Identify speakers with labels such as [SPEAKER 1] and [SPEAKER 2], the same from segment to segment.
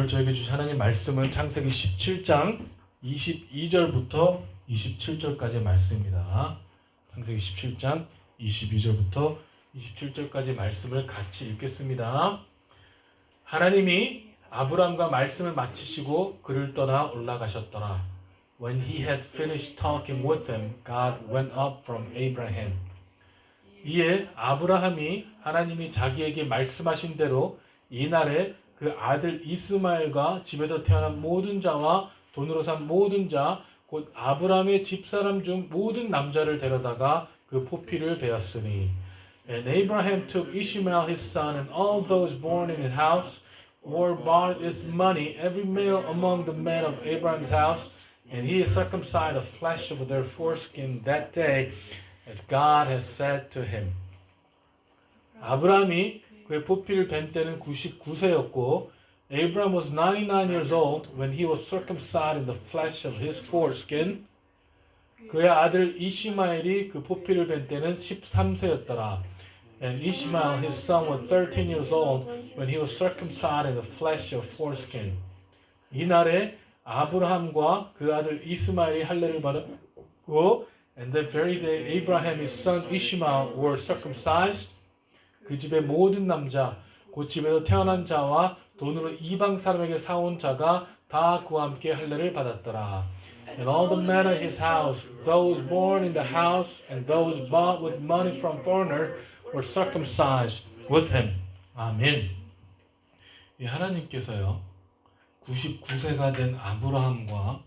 [SPEAKER 1] 오늘 저에게 주신 하나님 말씀은 창세기 17장 22절부터 27절까지의 말씀입니다. 창세기 17장 22절부터 27절까지 말씀을 같이 읽겠습니다. 하나님이 아브람과 말씀을 마치시고 그를 떠나 올라가셨더라. When he had finished talking with him, God went up from Abraham. 이에 아브라함이 하나님이 자기에게 말씀하신 대로 이날에 그 아들 이스마엘과 집에서 태어난 모든 자와 돈으로 산 모든 자, 곧 아브라함의 집사람 중 모든 남자를 데려다가 그 포피를 베었으니. And Abraham took Ishmael his son and all those born in his house, or bought his money, every male among the men of Abraham's house, and he circumcised the flesh of their foreskin that day, as God has said to him. 아브라함이 그의 포피를 벤 때는 99세였고 Abraham was 99 years old when he was circumcised in the flesh of his foreskin. 그의 아들 이시마엘이 그 포피를 벤 때는 13세였더라. And Ishmael his son was 13 years old when he was circumcised in the flesh of foreskin. 이날에 아브라함과 그 아들 이스마엘이 할례를 받았고 And that very day Abraham his son Ishmael were circumcised. 그 집의 모든 남자, 곧 집에서 태어난 자와 돈으로 이방 사람에게 사온 자가 다 그와 함께 할례를 받았더라. And all the men of his house, those born in the house, and those bought with money from foreigner, were circumcised with him. 아멘. 이 하나님께서요, 99세가 된 아브라함과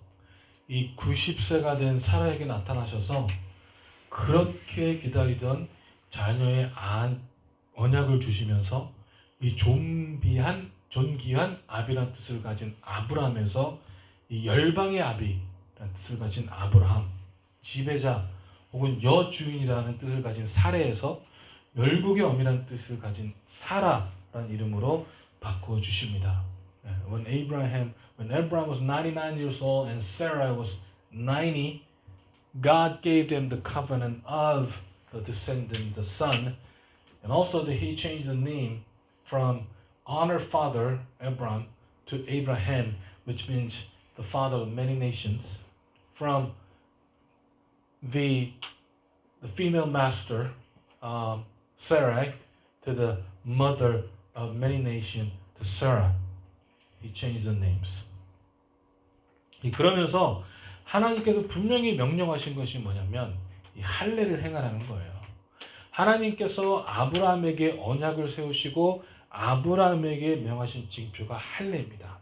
[SPEAKER 1] 이 90세가 된 사라에게 나타나셔서 그렇게 기다리던 자녀의 언약을 주시면서 이 존귀한 아비란 뜻을 가진 아브라함에서 이 열방의 아비라는 뜻을 가진 아브라함, 지배자 혹은 여주인이라는 뜻을 가진 사레에서 열국의 어미라는 뜻을 가진 사라라는 이름으로 바꾸어 주십니다. When Abraham was 99 years old and Sarah was 90, God gave them the covenant of the descendant, the son. And also that he changed the name from honor father Abram to Abraham, which means the father of many nations. From the female master Sarai to the mother of many nations to Sarah. He changed the names. 그러면서 하나님께서 분명히 명령하신 것이 뭐냐면 이 할례를 행하라는 거예요. 하나님께서 아브라함에게 언약을 세우시고 아브라함에게 명하신 징표가 할례입니다.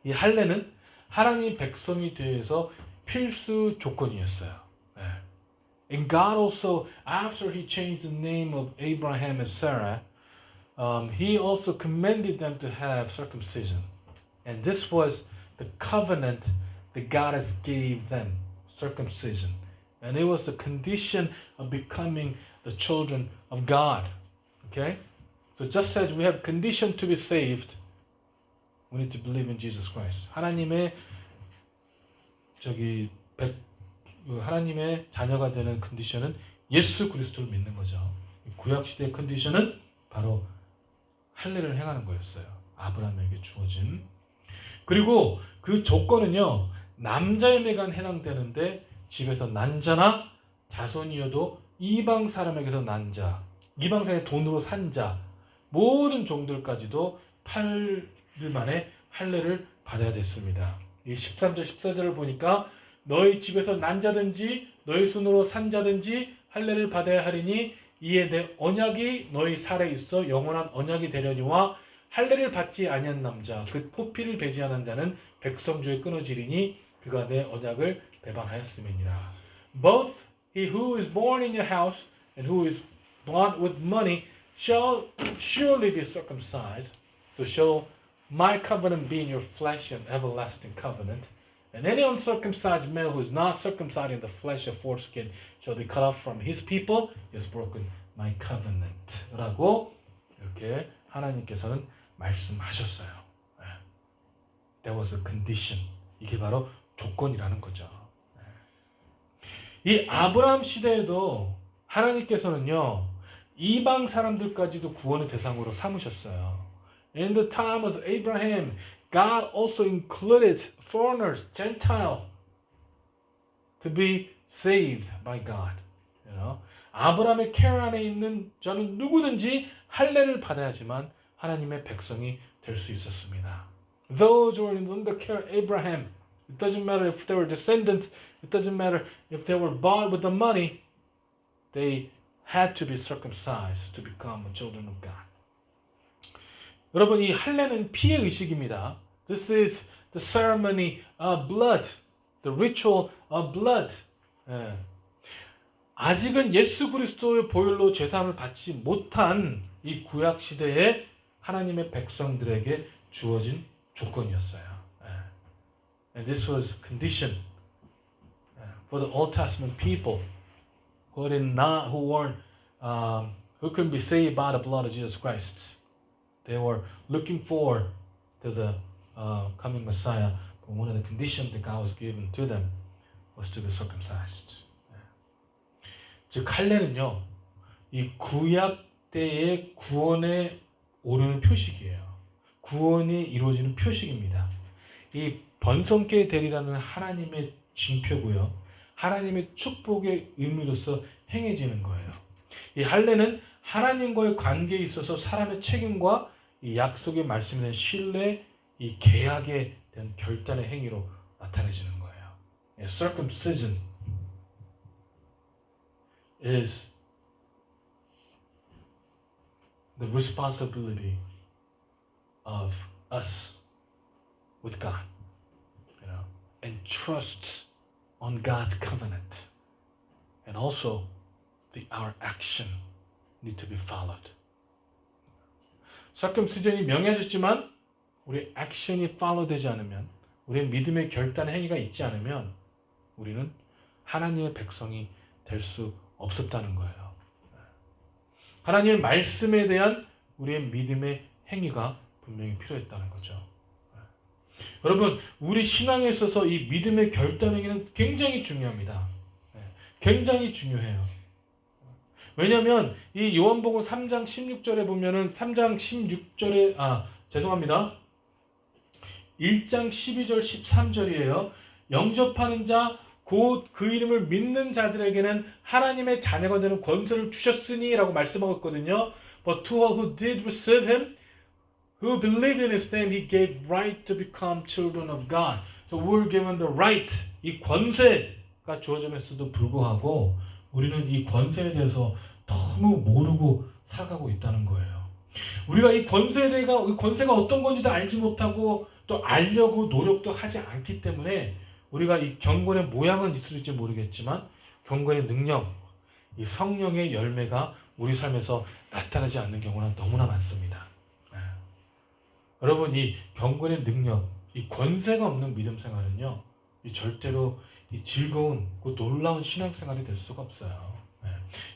[SPEAKER 1] 이 할례는 하나님 백성이 되기 위해서 필수 조건이었어요. And God also, after He changed the name of Abraham and Sarah, He also commanded them to have circumcision. And this was the covenant that God has gave them, circumcision. And it was the condition of becoming the children of God. Okay? So just as we have condition to be saved, we need to believe in Jesus Christ. 하나님의 자녀가 되는 컨디션은 예수 그리스도를 믿는 거죠. 구약 시대의 컨디션은 바로 할례를 행하는 거였어요. 아브라함에게 주어진. 그리고 그 조건은요, 남자에게만 해당되는데 집에서 난 자나 자손이어도 이방 사람에게서 난 자, 이방 사람의 돈으로 산 자, 모든 종들까지도 8일 만에 할례를 받아야 됐습니다. 이 13절, 14절을 보니까 너희 집에서 난 자든지 너희 손으로 산 자든지 할례를 받아야 하리니 이에 내 언약이 너희 살에 있어 영원한 언약이 되려니와 할례를 받지 아니한 남자, 그 포피를 베지 않은 자는 백성 중에 끊어지리니 그가 내 언약을 배반하였음이니라. Both he who is born in your house and who is bought with money shall surely be circumcised. So shall my covenant be in your flesh, an everlasting covenant. And any uncircumcised male who is not circumcised in the flesh of foreskin shall be cut off from his people. He has broken my covenant. 라고 이렇게 하나님께서는 말씀하셨어요. That was a condition. 이게 바로 조건이라는 거죠. 이 아브라함 시대에도 하나님께서는요, 이방 사람들까지도 구원의 대상으로 삼으셨어요. In the time of Abraham, God also included foreigners, Gentile, to be saved by God. You know? 아브라함의 케어 안에 있는 저는 누구든지 할례를 받아야지만 하나님의 백성이 될 수 있었습니다. Those who were under the care of Abraham, it doesn't matter if they were descendants, it doesn't matter if they were bought with the money, they had to be circumcised to become children of God. 여러분, 이 할례는 피의 의식입니다. This is the ceremony of blood, the ritual of blood. 예. 아직은 예수 그리스도의 보혈로 제사함을 받지 못한 이 구약 시대에 하나님의 백성들에게 주어진 조건이었어요. And this was condition for the Old Testament people who couldn't be saved by the blood of Jesus Christ. They were looking forward to the coming Messiah, but one of the conditions that God was given to them was to be circumcised. 즉 할례는요, 이 구약 때의 구원에 오르는 표식이에요. 구원이 이루어지는 표식입니다. 이 번성케 되리라는 하나님의 징표고요. 하나님의 축복의 의미로서 행해지는 거예요. 이 할례는 하나님과의 관계에 있어서 사람의 책임과 이 약속의 말씀에 대한 신뢰, 이 계약에 대한 결단의 행위로 나타내지는 거예요. Circumcision is the responsibility of us with God, you know, and trusts on God's covenant, and also our action need to be followed. circumcision이 명예하셨지만 우리 액션이 follow 되지 않으면, 우리의 믿음의 결단 행위가 있지 않으면 우리는 하나님의 백성이 될 수 없었다는 거예요. 하나님의 말씀에 대한 우리의 믿음의 행위가 분명히 필요했다는 거죠. 여러분, 우리 신앙에 있어서 이 믿음의 결단 행위는 굉장히 중요합니다. 굉장히 중요해요. 왜냐하면 이 요한복음 3장 16절에 보면은 3장 16절에 죄송합니다. 1장 12절 13절이에요. 영접하는 자 곧 그 이름을 믿는 자들에게는 하나님의 자녀가 되는 권세를 주셨으니 라고 말씀하고 있거든요. But to all who did receive him, who believed in his name, he gave right to become children of God. So we're given the right, 이 권세가 주어짐에서도 불구하고 우리는 이 권세에 대해서 너무 모르고 살아가고 있다는 거예요. 우리가 이 권세가 어떤 건지도 알지 못하고 또 알려고 노력도 하지 않기 때문에 우리가 이 경건의 모양은 있을지 모르겠지만 경건의 능력, 이 성령의 열매가 우리 삶에서 나타나지 않는 경우는 너무나 많습니다. 여러분, 이 경건의 능력, 이 권세가 없는 믿음 생활은요, 이 절대로 이 즐거운, 그 놀라운 신앙생활이 될 수가 없어요.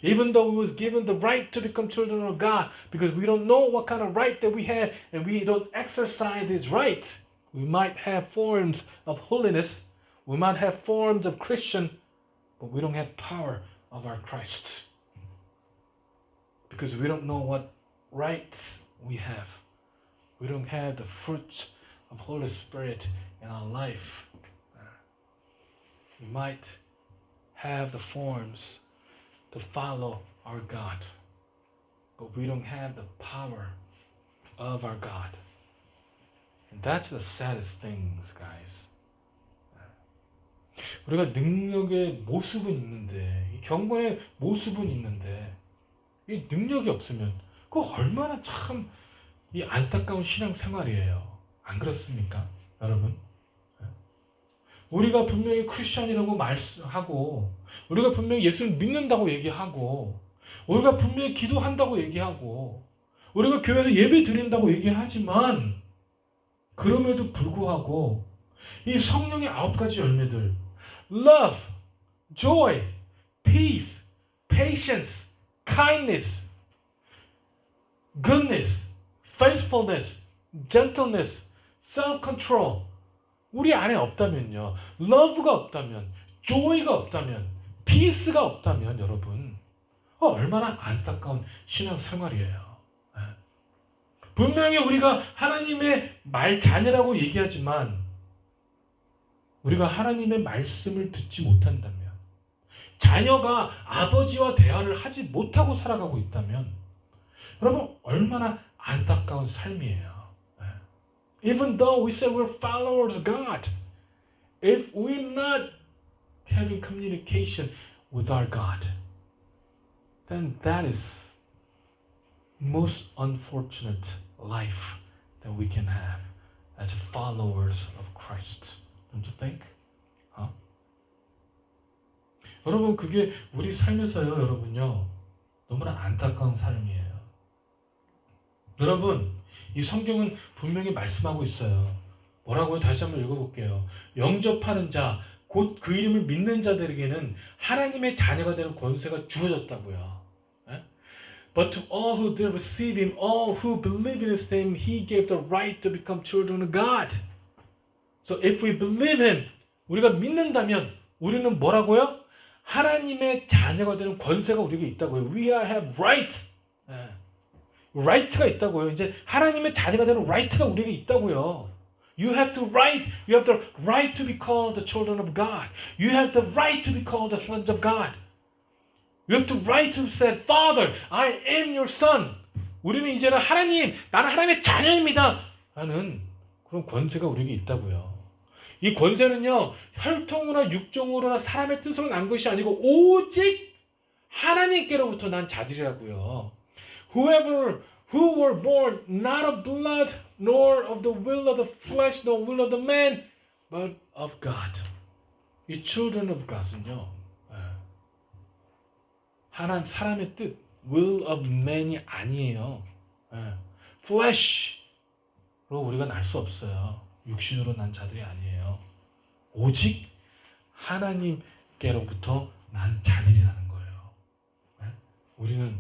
[SPEAKER 1] Even though we was given the right to become children of God, because we don't know what kind of right that we have, and we don't exercise this right, we might have forms of holiness, we might have forms of Christian, but we don't have power of our Christ, because we don't know what rights we have. We don't have the fruits of Holy Spirit in our life. We might have the forms to follow our God, but we don't have the power of our God. And that's the saddest things, guys. 우리가 능력의 모습은 있는데, 이 경건의 모습은 있는데, 이 능력이 없으면 그거 얼마나 참 이 안타까운 신앙생활이에요. 안 그렇습니까, 여러분? 우리가 분명히 크리스천이라고 말하고, 우리가 분명히 예수를 믿는다고 얘기하고, 우리가 분명히 기도한다고 얘기하고, 우리가 교회에서 예배 드린다고 얘기하지만, 그럼에도 불구하고 이 성령의 9가지 열매들, love, joy, peace, patience, kindness, goodness, faithfulness, gentleness, self-control, 우리 안에 없다면요, love가 없다면, joy가 없다면, peace가 없다면, 여러분 얼마나 안타까운 신앙생활이에요. 분명히 우리가 하나님의 자녀라고 얘기하지만 우리가 하나님의 말씀을 듣지 못한다면, 자녀가 아버지와 대화를 하지 못하고 살아가고 있다면 여러분 얼마나 안타까운 삶이에요. Even though we say we're followers of God, if we're not having communication with our God, then that is most unfortunate life that we can have as followers of Christ. Don't you think? 여러분 그게 우리 삶에서요, 여러분요, 너무나 안타까운 삶이에요. 여러분 이 성경은 분명히 말씀하고 있어요. 뭐라고요? 다시 한번 읽어볼게요. 영접하는 자, 곧 그 이름을 믿는 자들에게는 하나님의 자녀가 되는 권세가 주어졌다고요. But to all who did receive him, all who believe in his name, he gave the right to become children of God. So if we believe him, 우리가 믿는다면 우리는 뭐라고요? 하나님의 자녀가 되는 권세가 우리에게 있다고요. We have right. right가 있다고요. 이제 하나님의 자녀가 되는 right가 우리에게 있다고요. You have the right. You have the right to be called the children of God. You have the right to be called the sons of God. You have the right to say, Father, I am your son. 우리는 이제는 하나님, 나는 하나님의 자녀입니다. 라는 그런 권세가 우리에게 있다고요. 이 권세는요, 혈통으로나 육종으로나 사람의 뜻으로 난 것이 아니고 오직 하나님께로부터 난 자들이라고요. Whoever who were born not of blood, nor of the will of the flesh, nor will of the man, but of God. 이 children of God은요, 하나님 사람의 뜻, will of man이 아니에요. flesh로 우리가 날 수 없어요. 육신으로 난 자들이 아니에요. 오직 하나님께로부터 난 자들이라는 거예요. 우리는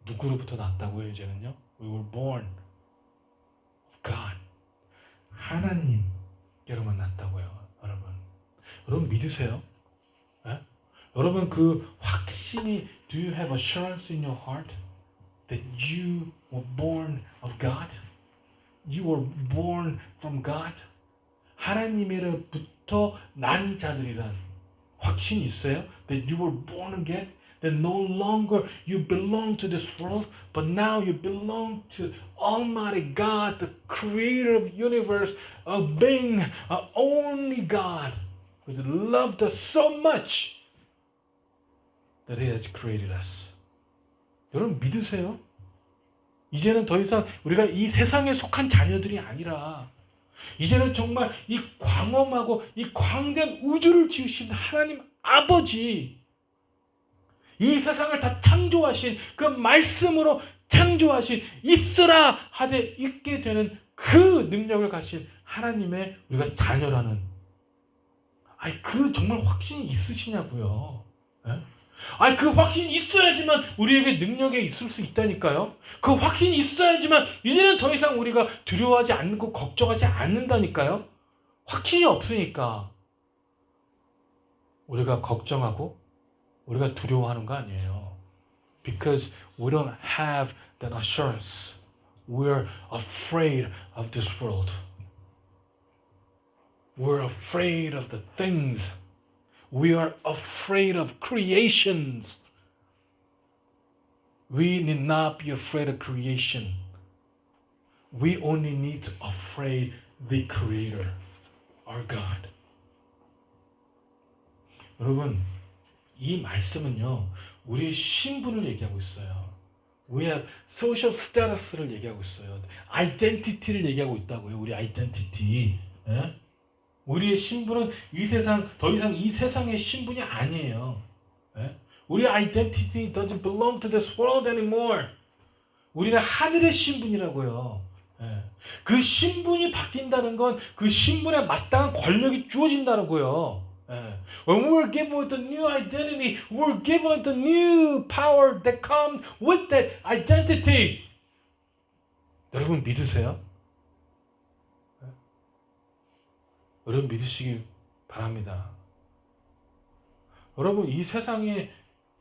[SPEAKER 1] 누구로부터 났다고요? 이제는요. We were born of God. 하나님께로만 났다고요. 여러분 믿으세요? 여러분 그 확신이, do you have assurance in your heart that you were born of God? You were born from God. 하나님으로부터 난 자들이란 확신이 있어요? That you were born again? That no longer you belong to this world, but now you belong to Almighty God, the creator of the universe, a being, only God, who has loved us so much that He has created us. 여러분 믿으세요? 이제는 더 이상 우리가 이 세상에 속한 자녀들이 아니라 이제는 정말 이 광범하고 이 광대한 우주를 지으신 하나님 아버지, 이 세상을 다 창조하신 그 말씀으로 창조하신 있으라 하되 있게 되는 그 능력을 가신 하나님의 우리가 자녀라는, 그 정말 확신이 있으시냐고요. 그 확신이 있어야지만 우리에게 능력이 있을 수 있다니까요. 그 확신이 있어야지만 이제는 더 이상 우리가 두려워하지 않고 걱정하지 않는다니까요. 확신이 없으니까 우리가 걱정하고 우리가 두려워하는 거 아니에요. Because we don't have that assurance. We're afraid of this world. We're afraid of the things. We are afraid of creations. We need not be afraid of creation. We only need to afraid the Creator, our God. 여러분, 이 말씀은요, 우리의 신분을 얘기하고 있어요. We have social status를 얘기하고 있어요. identity를 얘기하고 있다고요. 우리 identity. 우리의 신분은 이 세상, 더 이상 이 세상의 신분이 아니에요. 우리 identity doesn't belong to this world anymore. 우리는 하늘의 신분이라고요. 그 신분이 바뀐다는 건 그 신분에 마땅한 권력이 주어진다는 거예요. When we're given with a new identity, we're given with a new power that comes with that identity. 여러분 믿으세요? 여러분 믿으시기 바랍니다. 여러분 이 세상에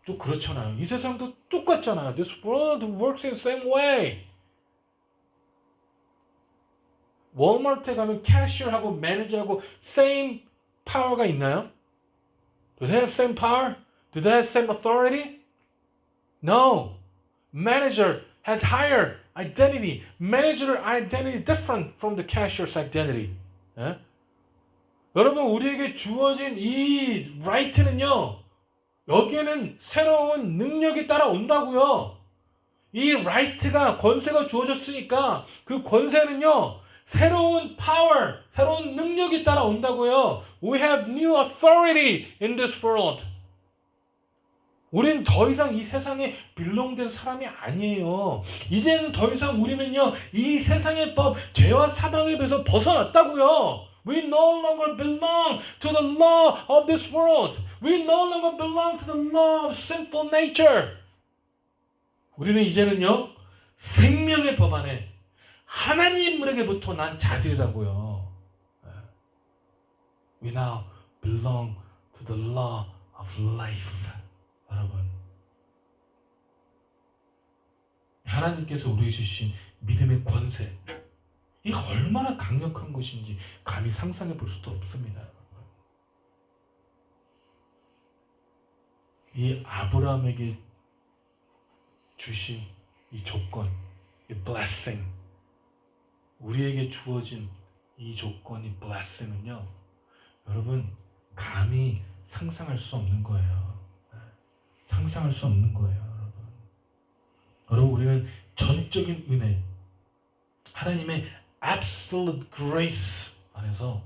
[SPEAKER 1] 또 그렇잖아요. 이 세상도 똑같잖아요. This world works in the same way. 월마트에 가면 캐셔하고 매니저하고 same power가 있나요? Do they have same power? Do they have same authority? No. Manager has higher identity. Manager identity is different from the cashier's identity. 예? 여러분 우리에게 주어진 이 right는요. 여기에는 새로운 능력이 따라온다고요. 이 right가 권세가 주어졌으니까 그 권세는요. 새로운 power, 새로운 능력이 따라온다고요. We have new authority in this world. 우린 더 이상 이 세상에 빌롱된 사람이 아니에요. 이제는 더 이상 우리는요. 이 세상의 법, 죄와 사망에 비해서 벗어났다고요. We no longer belong to the law of this world. We no longer belong to the law of sinful nature. 우리는 이제는요. 생명의 법 안에 하나님에게부터 난 자들이라고요. We now belong to the law of life. 여러분, 하나님께서 우리에게 주신 믿음의 권세, 이 얼마나 강력한 것인지 감히 상상해 볼 수도 없습니다. 이 아브라함에게 주신 이 조건, 이 blessing, 우리에게 주어진 이 조건이 blessing은요, 여러분 감히 상상할 수 없는 거예요. 상상할 수 없는 거예요, 여러분. 여러분 우리는 전적인 은혜, 하나님의 absolute grace 안에서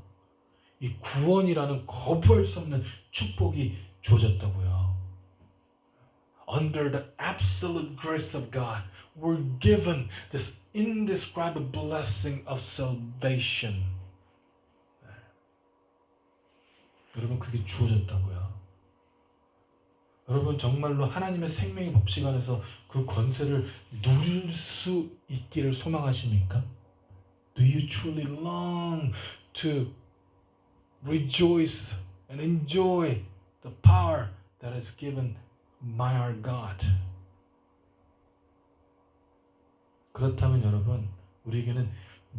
[SPEAKER 1] 이 구원이라는 거부할 수 없는 축복이 주어졌다고요. Under the absolute grace of God, we're given this indescribable blessing of salvation. 여러분 그게 주어졌다고요. 여러분 정말로 하나님의 생명의 법칙 안에서 그 권세를 누릴 수 있기를 소망하십니까? Do you truly long to rejoice and enjoy the power that is given by our God? 그렇다면 여러분 우리에게는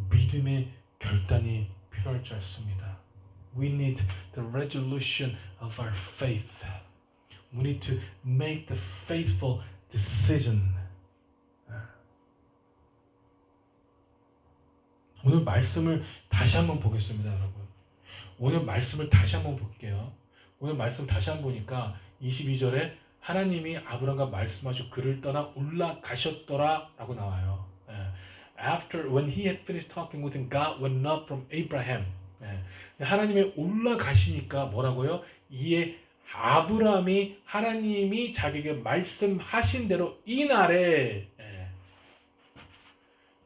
[SPEAKER 1] 믿음의 결단이 필요할 줄 알습니다. We need the resolution of our faith. We need to make the faithful decision. 오늘 말씀을 다시 한번 보겠습니다, 여러분. 오늘 말씀을 다시 한번 볼게요. 오늘 말씀 다시 한번 보니까 22절에 하나님이 아브람과 말씀하시고 그를 떠나 올라가셨더라 라고 나와요. After when he had finished talking with him, God went up from Abraham. 하나님이 올라가시니까 뭐라고요? 이에 아브라함이 하나님이 자기에게 말씀하신 대로 이날에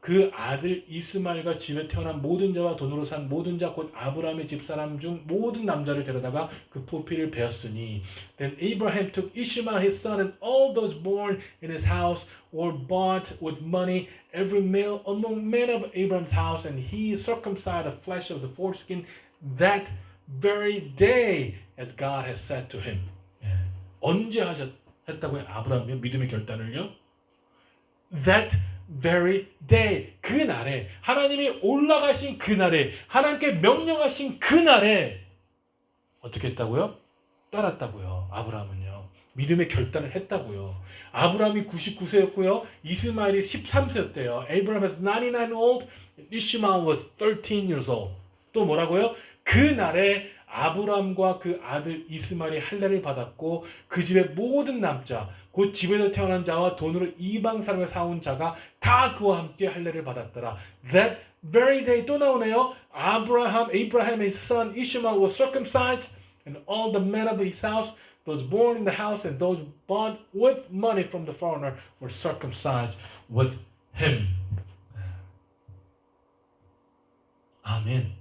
[SPEAKER 1] 그 아들 이스마엘과 집에 태어난 모든 자와 돈으로 산 모든 자 곧 아브라함의 집사람 중 모든 남자를 데려다가 그 포피를 베었으니 Then Abraham took Ishmael his son and all those born in his house or bought with money every male among men of Abraham's house and he circumcised the flesh of the foreskin that very day as God has said to him. 언제 했다고요? 아브라함이 믿음의 결단을요? That very day, 그날에 하나님이 올라가신 그날에 하나님께 명령하신 그날에 어떻게 했다고요? 따랐다고요. 아브라함은요. 믿음의 결단을 했다고요. 아브라함이 99세였고요. 이스마엘이 13세였대요. Abraham was 99 old, Ishmael was 13 years old. 또 뭐라고요? 그날에 아브람과 그 아들 이스마엘이 할례를 받았고 그 집의 모든 남자 곧 집에서 태어난 자와 돈으로 이방 사람을 사온 자가 다 그와 함께 할례를 받았더라. That very day 또 나오네요. Abraham his son Ishmael was circumcised and all the men of his house those born in the house and those bought with money from the foreigner were circumcised with him. 아멘.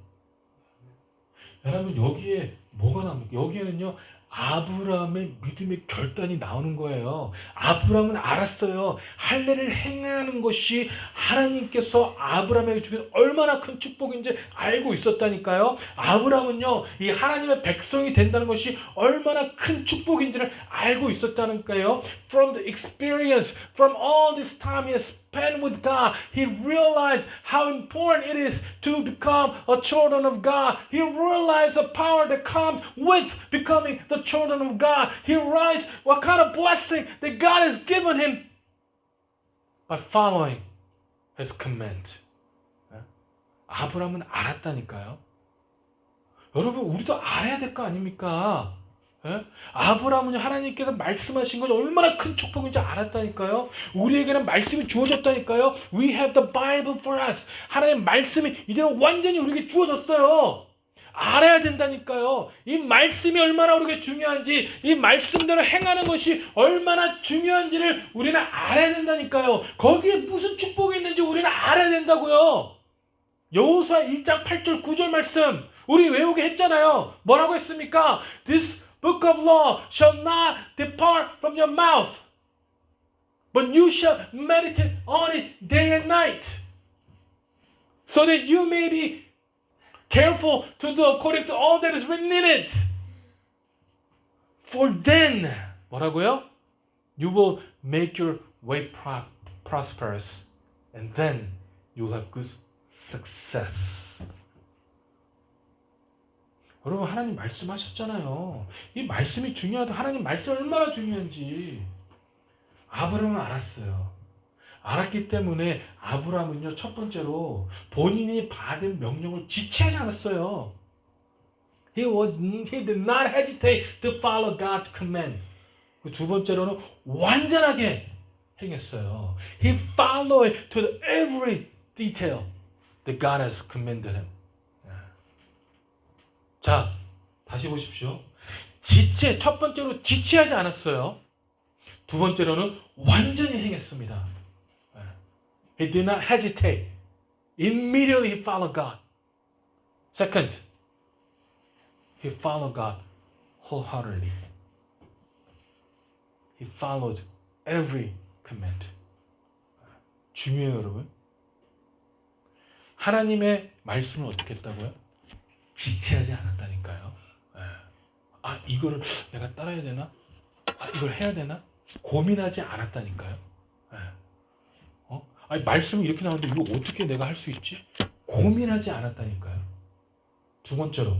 [SPEAKER 1] 여러분 여기에 뭐가 나옵니까? 여기에는요 아브라함의 믿음의 결단이 나오는 거예요. 아브라함은 알았어요. 할례를 행하는 것이 하나님께서 아브라함에게 주신 얼마나 큰 축복인지 알고 있었다니까요. 아브라함은요, 이 하나님의 백성이 된다는 것이 얼마나 큰 축복인지를 알고 있었다니까요. From the experience, from all this time he has spent with God, he realized how important it is to become a children of God. He realized the power that comes with becoming the children of God. He realized what kind of blessing that God has given him by following his command. 아브라함은 알았다니까요. 여러분, 우리도 알아야 될 거 아닙니까? 아브라함은 하나님께서 말씀하신 것이 얼마나 큰 축복인지 알았다니까요. 우리에게는 말씀이 주어졌다니까요. We have the Bible for us. 하나님의 말씀이 이제는 완전히 우리에게 주어졌어요. 알아야 된다니까요. 이 말씀이 얼마나 우리에게 중요한지, 이 말씀대로 행하는 것이 얼마나 중요한지를 우리는 알아야 된다니까요. 거기에 무슨 축복이 있는지 우리는 알아야 된다고요. 여호수아 1장 8절 9절 말씀 우리 외우게 했잖아요. 뭐라고 했습니까? This book of law shall not depart from your mouth, but you shall meditate on it day and night, so that you may be careful to do according to all that is written in it. For then, 뭐라고요? You will make your way prosperous, and then you will have good success. 여러분, 하나님 말씀하셨잖아요. 이 말씀이 중요하다. 하나님 말씀 얼마나 중요한지 아브라함은 알았어요. 알았기 때문에 아브라함은요, 첫 번째로 본인이 받은 명령을 지체하지 않았어요. He did not hesitate to follow God's command. 두 번째로는 완전하게 행했어요. He followed to every detail that God has commanded him. 자, 다시 보십시오. 첫 번째로 지체하지 않았어요. 두 번째로는 완전히 행했습니다. He did not hesitate. Immediately he followed God. Second, he followed God wholeheartedly. He followed every command. 중요해요, 여러분. 하나님의 말씀을 어떻게 했다고요? 지체하지 않았다니까요. 아, 이거를 내가 따라야 되나? 아, 이걸 해야 되나? 고민하지 않았다니까요. 아니, 말씀이 이렇게 나오는데 이거 어떻게 내가 할 수 있지? 고민하지 않았다니까요. 두 번째로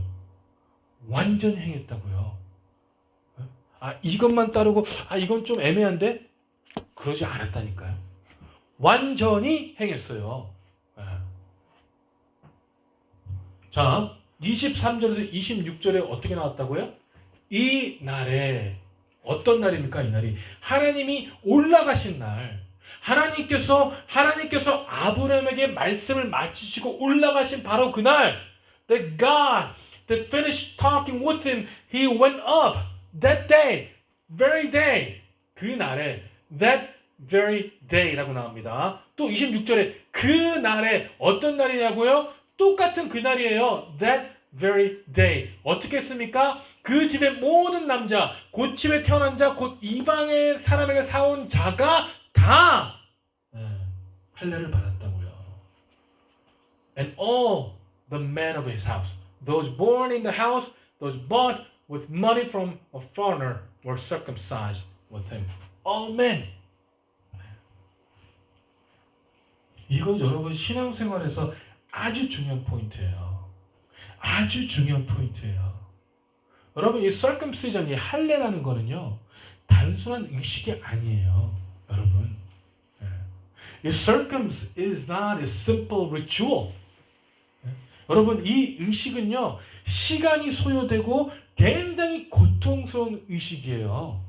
[SPEAKER 1] 완전히 행했다고요. 아, 이것만 따르고 아, 이건 좀 애매한데? 그러지 않았다니까요. 완전히 행했어요. 자, 23절에서 26절에 어떻게 나왔다고요? 이 날에, 어떤 날입니까? 이 날이 하나님이 올라가신 날, 하나님께서 아브라함에게 말씀을 마치시고 올라가신 바로 그날, that God that finished talking with him, he went up that day, very day. 그 날에 that very day라고 나옵니다. 또 26절에 그 날에 어떤 날이냐고요? 똑같은 그 날이에요. That very day. 어떻게 했습니까? 그 집의 모든 남자, 그 집에 태어난 자, 곧 이방의 사람에게 사온 자가 다 할례를 받았다고요. And all the men of his house, those born in the house, those bought with money from a foreigner, were circumcised with him. All men. 이건 여러분 신앙생활에서 아주 중요한 포인트예요. 아주 중요한 포인트예요. 여러분, 이 circumcision, 이 할례라는 거는요, 단순한 의식이 아니에요. 여러분, 이 circumcision is not a simple ritual. 여러분, 이 의식은요, 시간이 소요되고 굉장히 고통스러운 의식이에요.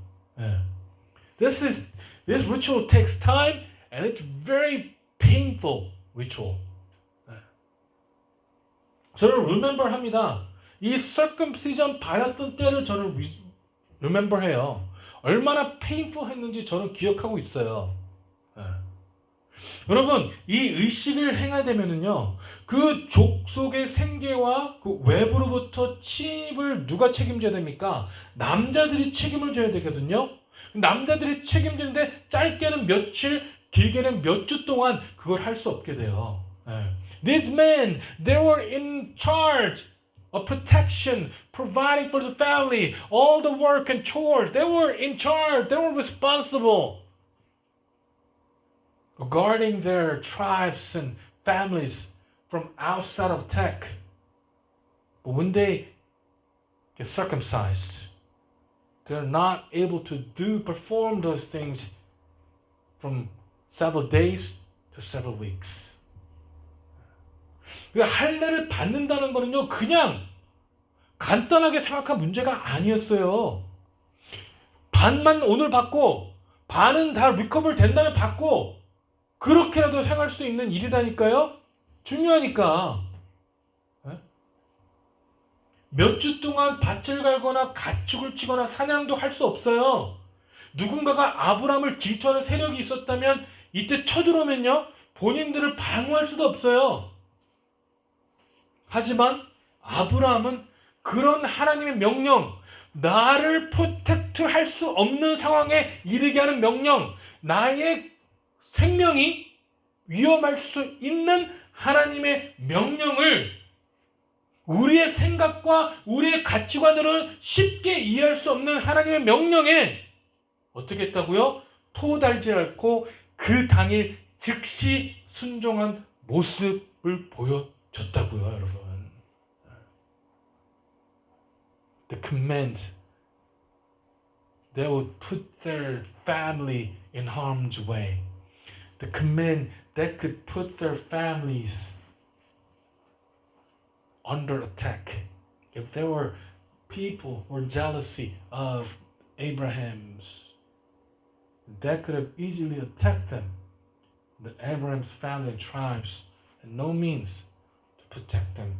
[SPEAKER 1] This ritual takes time and it's very painful ritual. 저는 remember 합니다. 이 circumcision 받았던 때를 저는 remember 해요. 얼마나 painful 했는지 저는 기억하고 있어요. 여러분, 이 의식을 행하되면은요, 그 족속의 생계와 그 외부로부터 침입을 누가 책임져야 됩니까? 남자들이 책임을 져야 되거든요. 남자들이 책임지는데 짧게는 며칠, 길게는 몇 주 동안 그걸 할 수 없게 돼요. 예. These men, they were in charge of protection, providing for the family, all the work and chores. They were in charge. They were responsible. Guarding their tribes and families from outside of attack. But when they get circumcised, they're not able to perform those things from several days to several weeks. 할례를 받는다는 거는요, 그냥 간단하게 생각한 문제가 아니었어요. 반만 오늘 받고 반은 다 리커버 된 다음에 받고 그렇게라도 행할 수 있는 일이라니까요. 중요하니까. 몇 주 동안 밭을 갈거나 가축을 치거나 사냥도 할 수 없어요. 누군가가 아브라함을 질투하는 세력이 있었다면 이때 쳐들어오면요, 본인들을 방어할 수도 없어요. 하지만 아브라함은 그런 하나님의 명령, 나를 프로텍트 할 수 없는 상황에 이르게 하는 명령, 나의 생명이 위험할 수 있는 하나님의 명령을 우리의 생각과 우리의 가치관으로는 쉽게 이해할 수 없는 하나님의 명령에 어떻게 했다고요? 토달지 않고 그 당일 즉시 순종한 모습을 보여줬다고요, 여러분. The command that would put their family in harm's way. The command that could put their families under attack. If there were people who were jealousy of Abraham's, that could have easily attacked them. The Abraham's family and tribes had no means to protect them.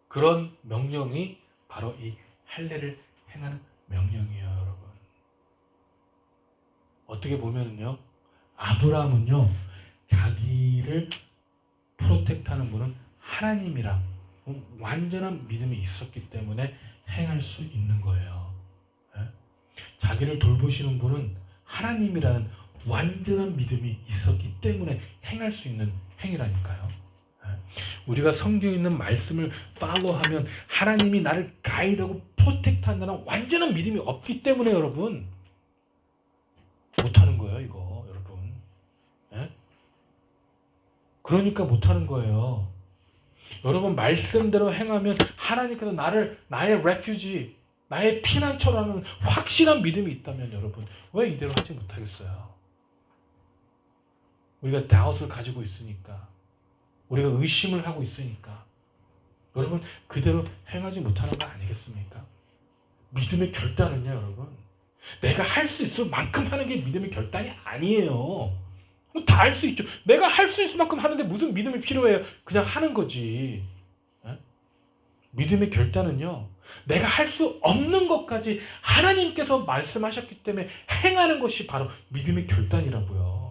[SPEAKER 1] 그런 명령이 바로 이 할례를 행하는 명령이에요, 여러분. 어떻게 보면은요, 아브라함은요, 자기를 프로텍트하는 분은 하나님이랑 완전한 믿음이 있었기 때문에 행할 수 있는 거예요. 자기를 돌보시는 분은 하나님이라는 완전한 믿음이 있었기 때문에 행할 수 있는 행위라니까요. 우리가 성경에 있는 말씀을 팔로우하면 하나님이 나를 가이드하고 프로텍트한다는 완전한 믿음이 없기 때문에 여러분 못하는 거예요, 이거 여러분. 그러니까 못하는 거예요. 여러분 말씀대로 행하면 하나님께서 나의 레퓨지, 나의 피난처라는 확실한 믿음이 있다면 여러분 왜 이대로 하지 못하겠어요? 우리가 다웃을 가지고 있으니까, 우리가 의심을 하고 있으니까 여러분 그대로 행하지 못하는 거 아니겠습니까? 믿음의 결단은요, 여러분, 내가 할 수 있을 만큼 하는 게 믿음의 결단이 아니에요. 다 할 수 있죠. 내가 할 수 있을 만큼 하는데 무슨 믿음이 필요해요? 그냥 하는 거지. 믿음의 결단은요, 내가 할 수 없는 것까지 하나님께서 말씀하셨기 때문에 행하는 것이 바로 믿음의 결단이라고요.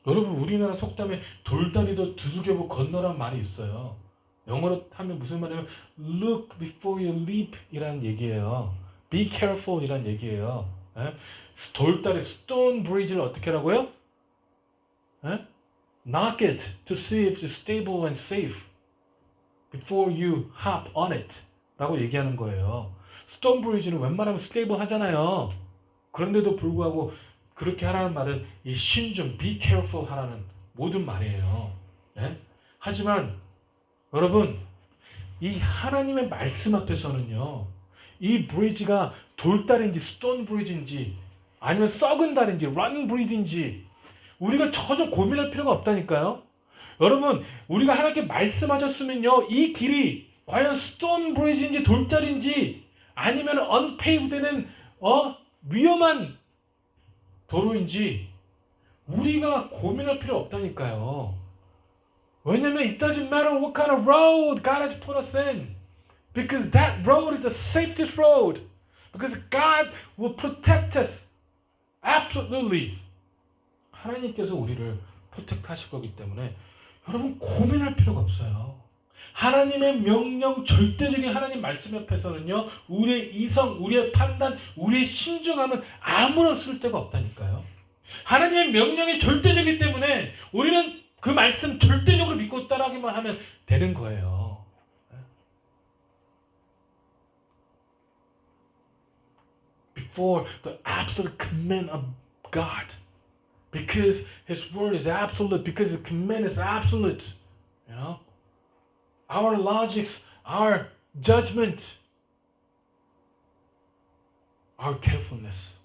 [SPEAKER 1] 여러분 우리나라 속담에 돌다리도 두들겨보고 건너란 말이 있어요. 영어로 하면 무슨 말이에요? Look before you leap 이라는 얘기예요. Be careful 이라는 얘기예요. 돌다리, stone bridge를 어떻게 하라고요? Knock it to see if it's stable and safe before you hop on it 라고 얘기하는 거예요. stone bridge는 웬만하면 stable 하잖아요. 그런데도 불구하고 그렇게 하라는 말은 이 신중, be careful 하라는 모든 말이에요. 하지만 여러분 이 하나님의 말씀 앞에서는요, 이 브리지가 돌다리인지 스톤 브리지인지 아니면 썩은 다리인지 런 브리지인지 우리가 전혀 고민할 필요가 없다니까요. 여러분 우리가 하나님께 말씀하셨으면요, 이 길이 과연 스톤 브리지인지 돌다리인지 아니면 언페이브되는 위험한 도로인지 우리가 고민할 필요 없다니까요. 왜냐면 it doesn't matter what kind of road God has put us in, Because that road is the safest road. Because God will protect us. Absolutely. 하나님께서 우리를 프로텍트 하실 거기 때문에 여러분 고민할 필요가 없어요. 하나님의 명령, 절대적인 하나님 말씀 옆에서는요, 우리의 이성, 우리의 판단, 우리의 신중함은 아무런 쓸데가 없다니까요. 하나님의 명령이 절대적이기 때문에 우리는 그 말씀 절대적으로 믿고 따라하기만 하면 되는 거예요. Before the absolute command of God. Because His word is absolute, because His command is absolute. You know? Our logics, our judgment, our carefulness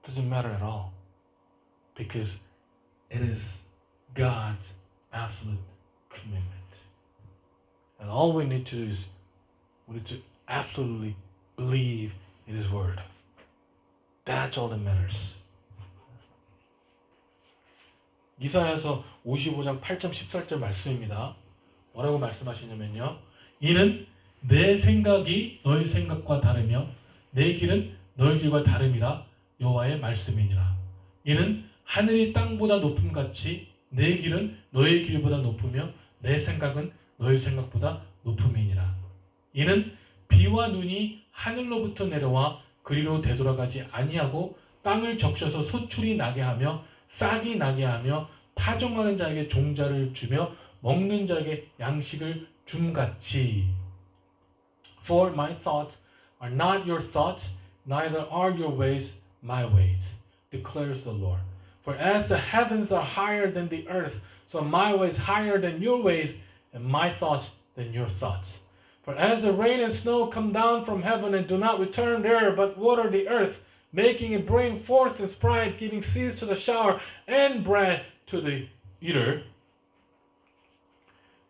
[SPEAKER 1] doesn't matter at all. Because it is God's absolute commitment. And all we need to do is we need to absolutely believe in His word. That's all that matters. 이사야서 55장 8절 14절 말씀입니다. 뭐라고 말씀하시냐면요. 이는 내 생각이 너희 생각과 다르며 내 길은 너희 길과 다름이라 여호와의 말씀이니라. 이는 하늘이 땅보다 높음같이 내 길은 너희 길보다 높으며 내 생각은 너희 생각보다 높음이니라. 이는 비와 눈이 하늘로부터 내려와 그리로 되돌아가지 아니하고 땅을 적셔서 소출이 나게 하며 싹이 나게 하며 파종하는 자에게 종자를 주며 먹는 자에게 양식을 줌같이. For my thoughts are not your thoughts, neither are your ways my ways, declares the Lord. For as the heavens are higher than the earth, so my ways higher than your ways, and my thoughts than your thoughts. For as the rain and snow come down from heaven and do not return there, but water the earth, making it bring forth its pride, giving seeds to the shower and bread to the eater.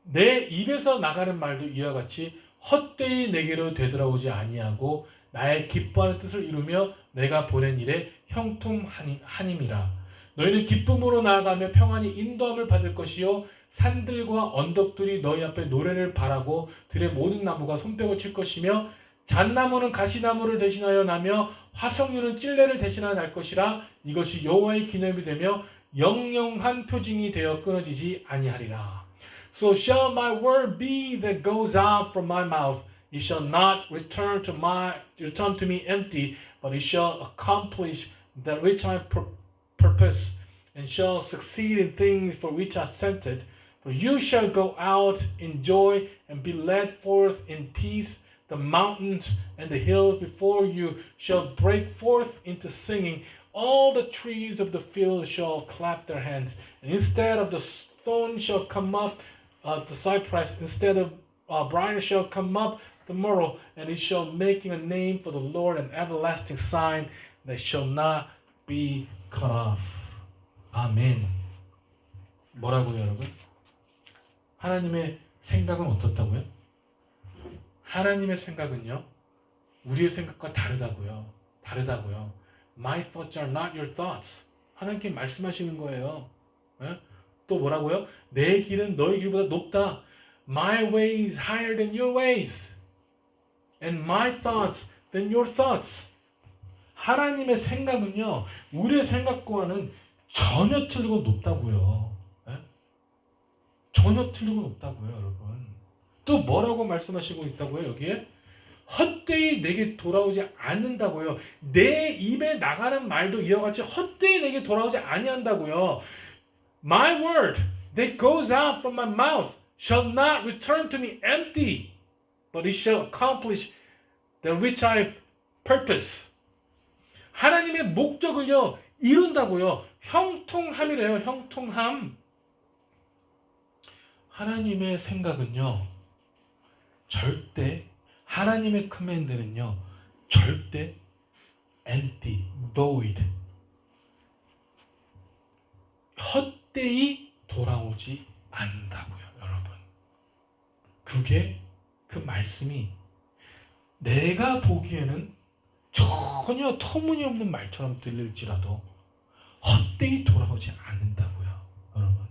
[SPEAKER 1] 내 입에서 나가는 말도 이와 같이 헛되이 내게로 되돌아오지 아니하고 나의 기뻐하는 뜻을 이루며 내가 보낸 일에 형통하님이라. 너희는 기쁨으로 나아가며 평안히 인도함을 받을 것이요 산들과 언덕들이 너희 앞에 노래를 바라고 들의 모든 나무가 손뼉을 칠 것이며 잣나무는 가시나무를 대신하여 나며 화석류는 찔레를 대신하여 날 것이라. 이것이 여호와의 기념이 되며 영영한 표징이 되어 끊어지지 아니하리라. So shall my word be that goes out from my mouth. It shall not return to me empty, but it shall accomplish that which I purpose, and shall succeed in things for which I sent it. For you shall go out in joy and be led forth in peace. The mountains and the hills before you shall break forth into singing. All the trees of the field shall clap their hands. And instead of the thorn shall come up the cypress. Instead of briar shall come up the myrtle. And it shall make a name for the Lord, an everlasting sign that shall not be cut off. 아멘. 뭐라고요, 여러분? 하나님의 생각은 어떻다고요? 하나님의 생각은요, 우리의 생각과 다르다고요. My thoughts are not your thoughts. 하나님께 말씀하시는 거예요. 네? 또 뭐라고요? 내 길은 너희 길보다 높다. My ways higher than your ways. And my thoughts than your thoughts. 하나님의 생각은요, 우리의 생각과는 전혀 틀리고 높다고요. 네? 전혀 틀리고 높다고요, 여러분. 또 뭐라고 말씀하시고 있다고요, 여기에? 헛되이 내게 돌아오지 않는다고요. 내 입에 나가는 말도 이와 같이 헛되이 내게 돌아오지 아니한다고요. My word that goes out from my mouth shall not return to me empty, but it shall accomplish that which I purpose. 하나님의 목적을요, 이룬다고요. 형통함이래요, 형통함. 하나님의 생각은요, 절대, 하나님의 커맨드는요, 절대 empty, void, 헛되이 돌아오지 않는다고요, 여러분. 그게 그 말씀이 내가 보기에는 전혀 터무니없는 말처럼 들릴지라도 헛되이 돌아오지 않는다고요, 여러분.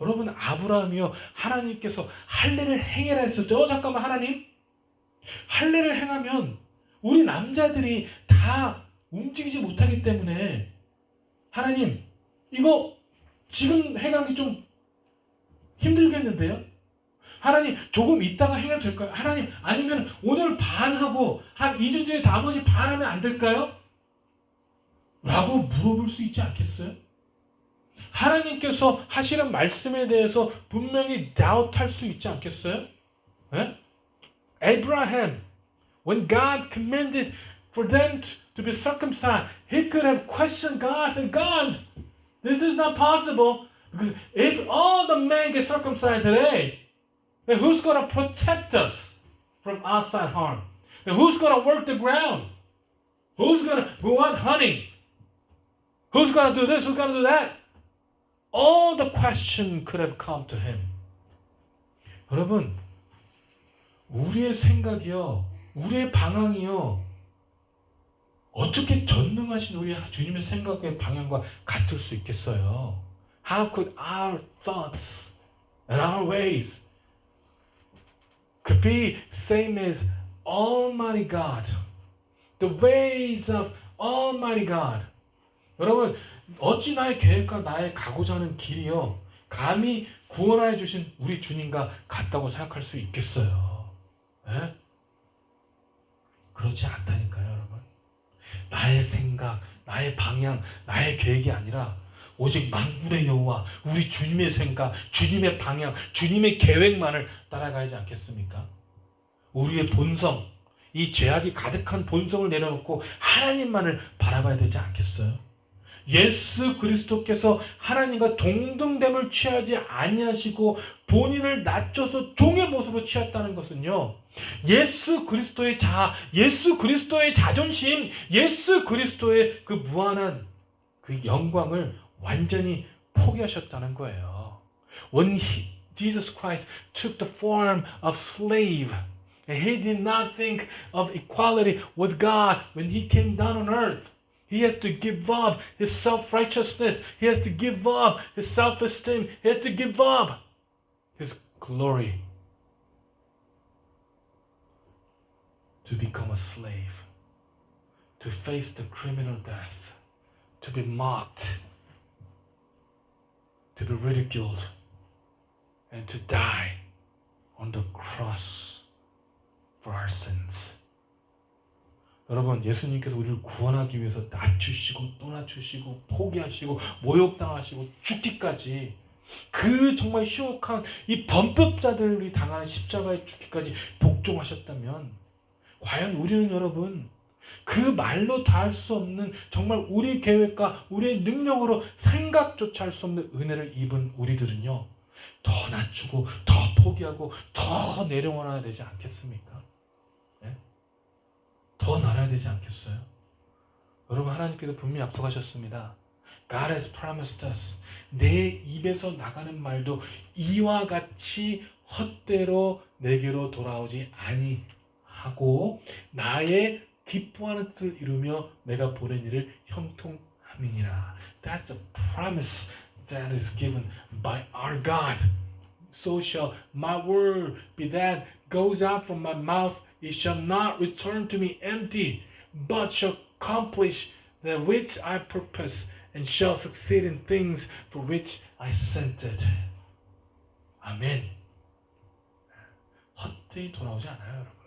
[SPEAKER 1] 여러분 아브라함이요 하나님께서 할례를 행해라 했었죠. 잠깐만 하나님 할례를 행하면 우리 남자들이 다 움직이지 못하기 때문에 하나님 이거 지금 행하기 좀 힘들겠는데요? 하나님 조금 있다가 행해도 될까요? 하나님 아니면 오늘 반하고 한 2주 뒤에 나머지 반하면 안 될까요? 라고 물어볼 수 있지 않겠어요? 하나님께서 하시는 말씀에 대해서 분명히 doubt할 수 있지 않겠어요? 예? Abraham, when God commanded for them to be circumcised, he could have questioned God and God, this is not possible. Because if all the men get circumcised today, then who's going to protect us from outside harm? And who's going to work the ground? Who's going to go out hunting? Who's going to do this? Who's going to do that? All the question could have come to him. 여러분, 우리의 생각이요, 우리의 방향이요, 어떻게 전능하신 우리 주님의 생각의 방향과 같을 수 있겠어요? How could our thoughts and our ways could be same as Almighty God? The ways of Almighty God. 여러분, 어찌 나의 계획과 나의 가고자 하는 길이요, 감히 구원하여 주신 우리 주님과 같다고 생각할 수 있겠어요? 에? 그렇지 않다니까요, 여러분. 나의 생각, 나의 방향, 나의 계획이 아니라 오직 만군의 여호와, 우리 주님의 생각, 주님의 방향, 주님의 계획만을 따라가야지 않겠습니까? 우리의 본성, 이 죄악이 가득한 본성을 내려놓고 하나님만을 바라봐야 되지 않겠어요? 예수 그리스도께서 하나님과 동등됨을 취하지 아니하시고 본인을 낮춰서 종의 모습으로 취했다는 것은요, 예수 그리스도의 자아, 예수 그리스도의 자존심, 예수 그리스도의 그 무한한 그 영광을 완전히 포기하셨다는 거예요. When Jesus Christ took the form of slave, and he did not think of equality with God when he came down on earth. He has to give up his self-righteousness. He has to give up his self-esteem. He has to give up his glory to become a slave, to face the criminal death, to be mocked, to be ridiculed, and to die on the cross for our sins. 여러분, 예수님께서 우리를 구원하기 위해서 낮추시고 또 낮추시고 포기하시고 모욕당하시고 죽기까지, 그 정말 흉악한 이 범법자들이 당한 십자가의 죽기까지 복종하셨다면, 과연 우리는 여러분 그 말로 다 할 수 없는 정말 우리 계획과 우리의 능력으로 생각조차 할 수 없는 은혜를 입은 우리들은요, 더 낮추고 더 포기하고 더 내려와야 되지 않겠습니까? 더 날아야 되지 않겠어요? 여러분, 하나님께서 분명히 약속하셨습니다. God has promised us. 내 입에서 나가는 말도 이와 같이 헛되로 내게로 돌아오지 아니하고 나의 기뻐하는 뜻을 이루며 내가 보낸 일을 형통함이니라. That's a promise that is given by our God. So shall my word be that goes out from my mouth. It shall not return to me empty, but shall accomplish that which I purpose, and shall succeed in things for which I sent it. 아멘. 헛되이 돌아오지 않아요, 여러분.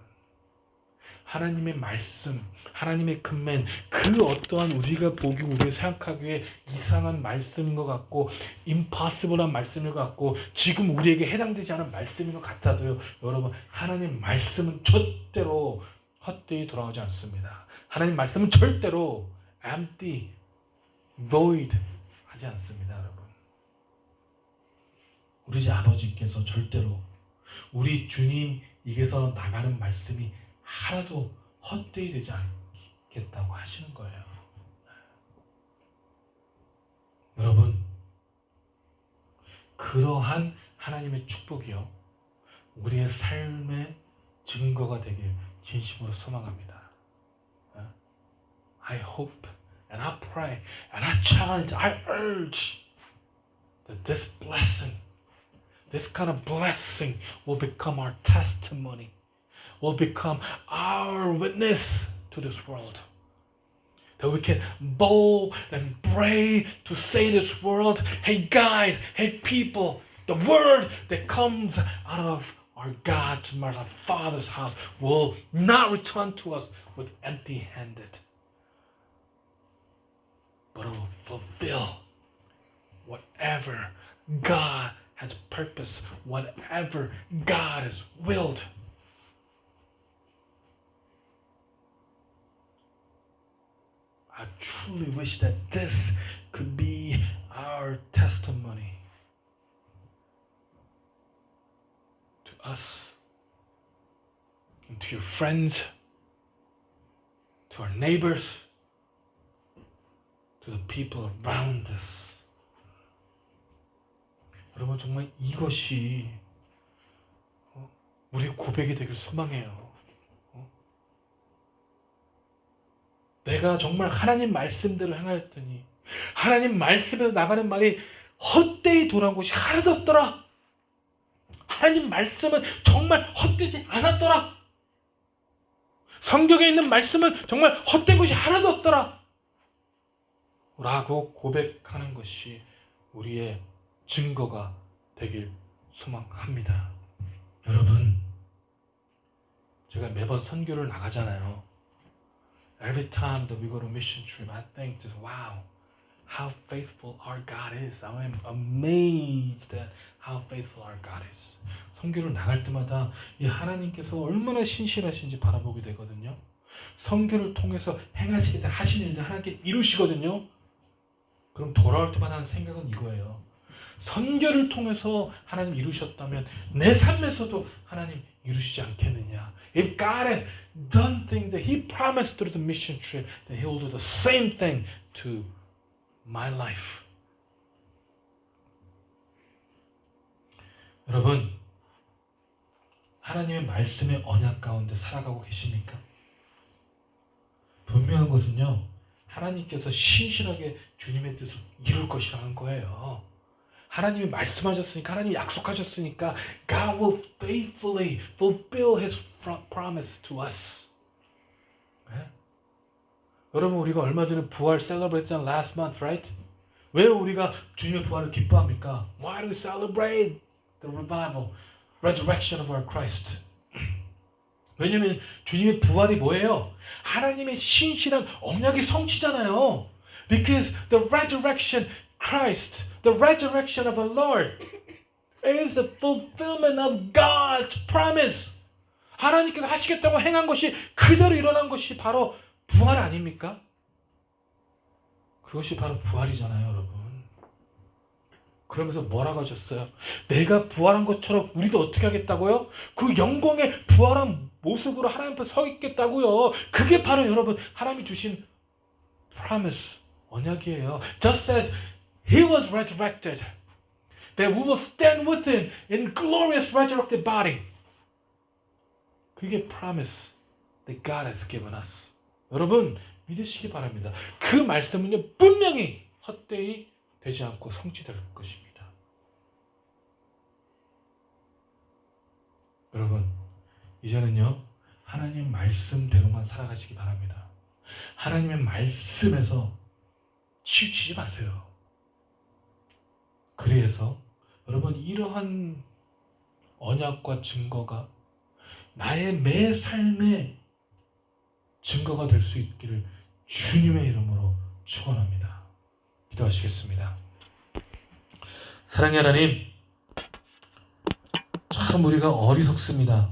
[SPEAKER 1] 하나님의 말씀, 하나님의 금맨, 그 어떠한 우리가 보기, 우리가 생각하기에 이상한 말씀인 것 같고 임파서블한 말씀인 것 같고 지금 우리에게 해당되지 않은 말씀인 것 같아도요, 여러분, 하나님 말씀은 절대로 헛되이 돌아오지 않습니다. 하나님 말씀은 절대로 empty, void 하지 않습니다, 여러분. 우리 집 아버지께서 절대로 우리 주님에게서 나가는 말씀이 하나도 헛되이 되지 않겠다고 하시는 거예요. 여러분, 그러한 하나님의 축복이요, 우리의 삶의 증거가 되길 진심으로 소망합니다. I hope and I pray and I challenge, I urge that this blessing this kind of blessing will become our testimony, will become our witness to this world. That we can bold and brave to say to this world, hey guys, hey people, the word that comes out of our God's, our Father's house will not return to us with empty-handed, but it will fulfill whatever God has purposed, whatever God has willed. I truly wish that this could be our testimony to us and to your friends, to our neighbors, to the people around us. 여러분 정말 이것이 우리의 고백이 되길 소망해요. 내가 정말 하나님 말씀대로 행하였더니 하나님 말씀에서 나가는 말이 헛되이 돌아온 것이 하나도 없더라. 하나님 말씀은 정말 헛되지 않았더라. 성경에 있는 말씀은 정말 헛된 것이 하나도 없더라. 라고 고백하는 것이 우리의 증거가 되길 소망합니다. 여러분, 제가 매번 선교를 나가잖아요. Every time that we go to mission trip, I think just wow, how faithful our God is. I am amazed at how faithful our God is. 선교를 나갈 때마다 이 하나님께서 얼마나 신실하신지 바라보게 되거든요. 선교를 통해서 행하시겠다 하시는 일들 하나님께 이루시거든요. 그럼 돌아올 때마다 하는 생각은 이거예요. 선교를 통해서 하나님 이루셨다면 내 삶에서도 하나님 이루시지 않겠느냐. If God has done things that He promised through the mission trip, then He will do the same thing to my life. 여러분, 하나님의 말씀의 언약 가운데 살아가고 계십니까? 분명한 것은요, 하나님께서 신실하게 주님의 뜻을 이룰 것이라는 거예요. 하나님이 말씀하셨으니까, 하나님이 약속하셨으니까 God will faithfully fulfill His promise to us. 네? 여러분, 우리가 얼마 전에 부활 celebrate 했잖아요. Last month, right? 왜 우리가 주님의 부활을 기뻐합니까? Why do we celebrate the revival, resurrection of our Christ? 왜냐면 주님의 부활이 뭐예요? 하나님의 신실한 언약의 성취잖아요. Because the resurrection Christ, the resurrection of our Lord is the fulfillment of God's promise. 하나님께서 하시겠다고 행한 것이 그대로 일어난 것이 바로 부활 아닙니까? 그것이 바로 부활이잖아요, 여러분. 그러면서 뭐라고 하셨어요? 내가 부활한 것처럼 우리도 어떻게 하겠다고요? 그 영광의 부활한 모습으로 하나님 앞에 서 있겠다고요. 그게 바로 여러분 하나님이 주신 promise, 언약이에요. Just as He was resurrected, that we will stand with Him in glorious resurrected body. 그게 promise that God has given us. 여러분 믿으시기 바랍니다. 그 말씀은요 분명히 헛되이 되지 않고 성취될 것입니다. 여러분 이제는요 하나님 말씀대로만 살아가시기 바랍니다. 하나님의 말씀에서 치우치지 마세요. 그래서 여러분 이러한 언약과 증거가 나의 매 삶의 증거가 될 수 있기를 주님의 이름으로 축원합니다. 기도하시겠습니다. 사랑의 하나님, 참 우리가 어리석습니다.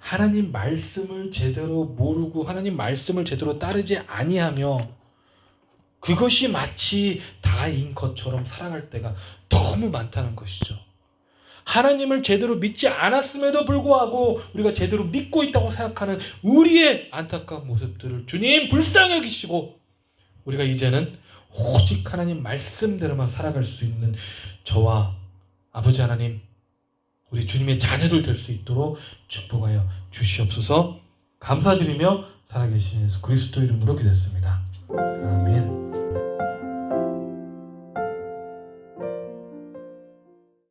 [SPEAKER 1] 하나님 말씀을 제대로 모르고 하나님 말씀을 제대로 따르지 아니하며 그것이 마치 다인 것처럼 살아갈 때가 너무 많다는 것이죠. 하나님을 제대로 믿지 않았음에도 불구하고 우리가 제대로 믿고 있다고 생각하는 우리의 안타까운 모습들을 주님 불쌍히 여기시고 우리가 이제는 오직 하나님 말씀대로만 살아갈 수 있는 저와 아버지 하나님 우리 주님의 자녀들 될 수 있도록 축복하여 주시옵소서. 감사드리며 살아계신 예수 그리스도 이름으로 기도했습니다. 아멘.